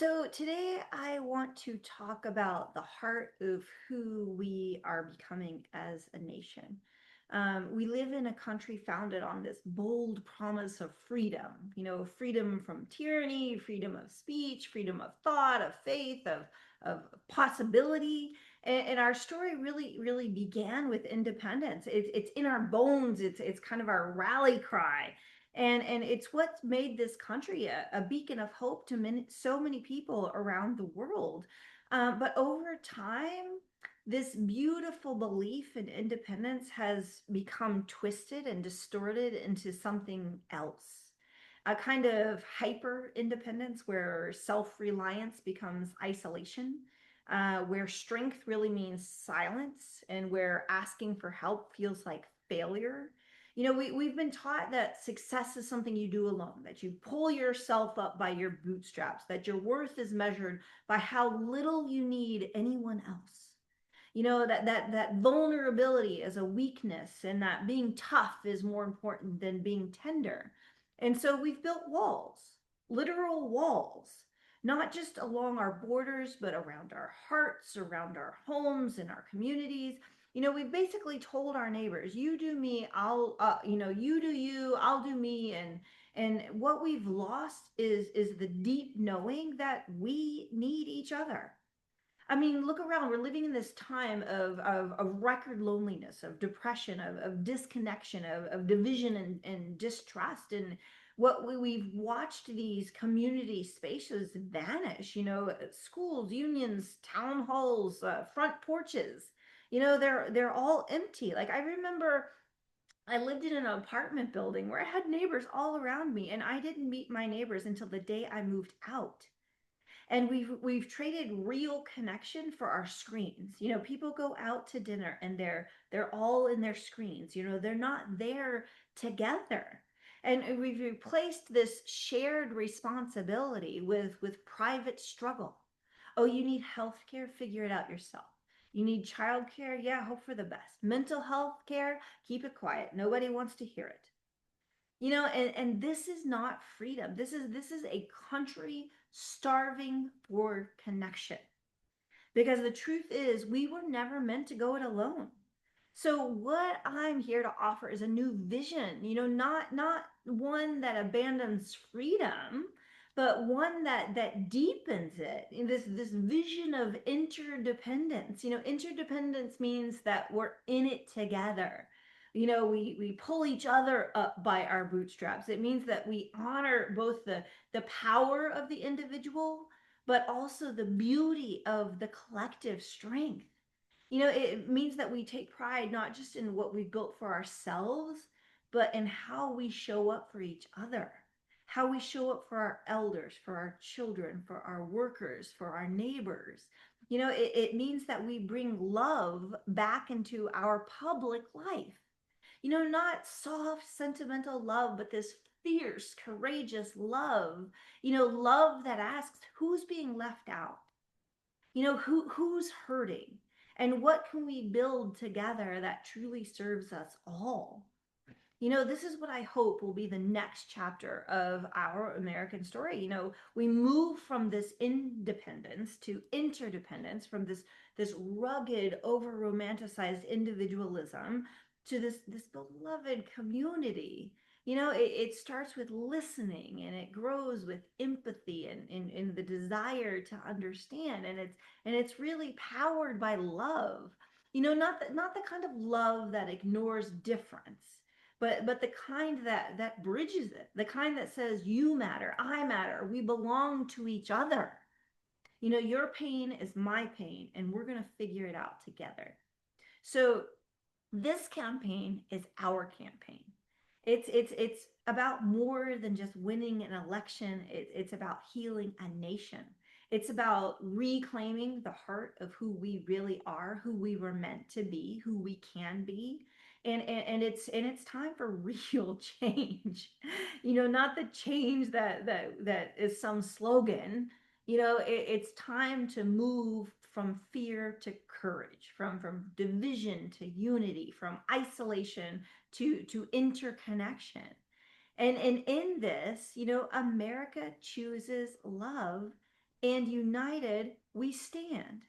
So today I want to talk about the heart of who we are becoming as a nation. We live in a country founded on this bold promise of freedom, freedom from tyranny, freedom of speech, freedom of thought, of faith, of possibility. And our story really began with independence. It's in our bones. It's kind of our rally cry, and it's what's made this country a beacon of hope to so many people around the world. But over time, this beautiful belief in independence has become twisted and distorted into something else. A kind of hyper independence where self reliance becomes isolation, where strength really means silence, and where asking for help feels like failure. We've been taught that success is something you do alone, that you pull yourself up by your bootstraps, that your worth is measured by how little you need anyone else. That vulnerability is a weakness, and that being tough is more important than being tender. And so we've built walls, literal walls, not just along our borders, but around our hearts, around our homes, and our communities. We've basically told our neighbors, you do me, you do you, I'll do me. And what we've lost is the deep knowing that we need each other. I mean, look around. We're living in this time of record loneliness, of depression, of disconnection, of division and distrust. And we've watched these community spaces vanish, schools, unions, town halls, front porches, they're all empty. Like I remember I lived in an apartment building where I had neighbors all around me, and I didn't meet my neighbors until the day I moved out. And we've traded real connection for our screens. People go out to dinner and they're all in their screens. They're not there together. And we've replaced this shared responsibility with private struggle. Oh, you need health care? Figure it out yourself. You need childcare? Yeah, hope for the best. Mental health care? Keep it quiet. Nobody wants to hear it. And this is not freedom. This is a country starving for connection, because the truth is we were never meant to go it alone. So what I'm here to offer is a new vision, not one that abandons freedom, but one that deepens it. This vision of interdependence. Interdependence means that we're in it together. We pull each other up by our bootstraps. It means that we honor both the power of the individual, but also the beauty of the collective strength. It means that we take pride not just in what we've built for ourselves, but in how we show up for each other, how we show up for our elders, for our children, for our workers, for our neighbors. It means that we bring love back into our public life. Not soft, sentimental love, but this fierce, courageous love. Love that asks who's being left out, who's hurting, and what can we build together that truly serves us all. This is what I hope will be the next chapter of our American story. We move from this independence to interdependence, from this rugged, over romanticized individualism to this beloved community. It starts with listening, and it grows with empathy and the desire to understand, and it's really powered by love. Not the kind of love that ignores difference, but the kind that bridges it, the kind that says you matter, I matter, we belong to each other. Your pain is my pain, and we're going to figure it out together. So this campaign is our campaign. It's about more than just winning an election. It's about healing a nation. It's about reclaiming the heart of who we really are, who we were meant to be, who we can be. And it's time for real change. Not the change that is some slogan. It's time to move from fear to courage, from division to unity, from isolation to interconnection. And in this, America chooses love and united we stand.